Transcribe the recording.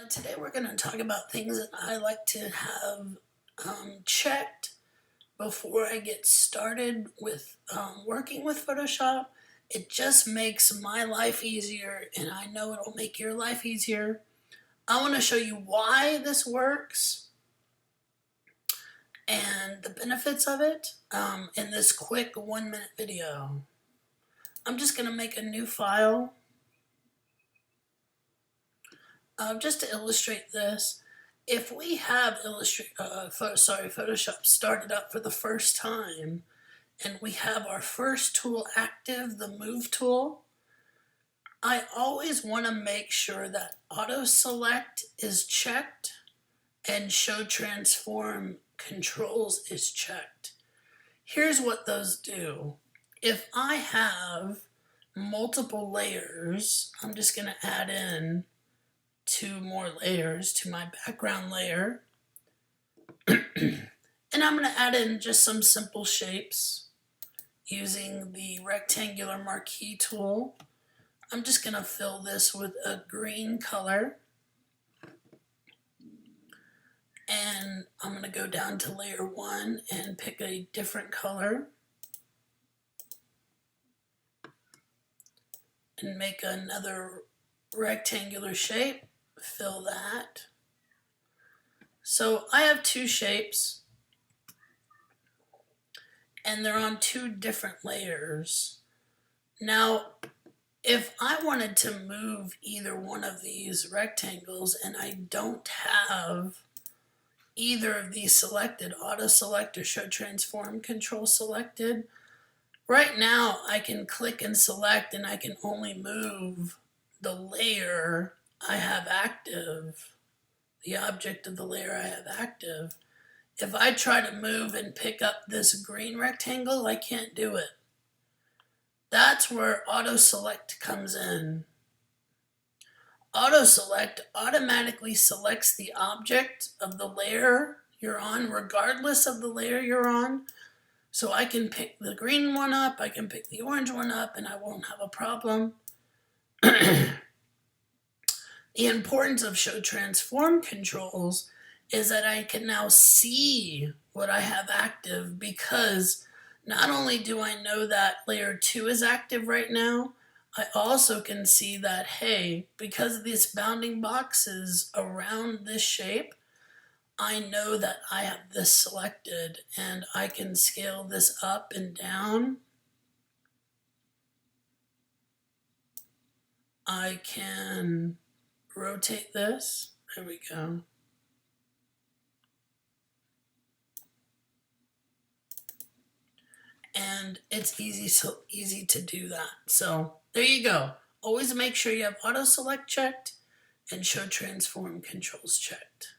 Today we're going to talk about things that I like to have checked before I get started with working with Photoshop. It just makes my life easier, and I know it'll make your life easier. I want to show you why this works and the benefits of it in this quick 1-minute video. I'm just going to make a new file just to illustrate this. If we have Photoshop started up for the first time and we have our first tool active, the Move tool, I always want to make sure that Auto Select is checked and Show Transform Controls is checked. Here's what those do. If I have multiple layers, I'm just going to add in 2 more layers to my background layer. And I'm going to add in just some simple shapes using the rectangular marquee tool. I'm just going to fill this with a green color. And I'm going to go down to layer 1 and pick a different color. And make another rectangular shape. Fill that. So I have 2 shapes, and they're on 2 different layers. Now, if I wanted to move either one of these rectangles and I don't have either of these selected, Auto Select or Show Transform Control selected, right now I can click and select and I can only move the layer I have active, the object of the layer I have active. If I try to move and pick up this green rectangle, I can't do it. That's where Auto Select comes in. Auto Select automatically selects the object of the layer you're on, regardless of the layer you're on. So I can pick the green one up, I can pick the orange one up, and I won't have a problem. The importance of Show Transform Controls is that I can now see what I have active, because not only do I know that layer 2 is active right now, I also can see that, hey, because this bounding box is around this shape, I know that I have this selected, and I can scale this up and down. I can rotate this. There we go. And it's easy to do that. So there you go. Always make sure you have Auto Select checked and Show Transform Controls checked.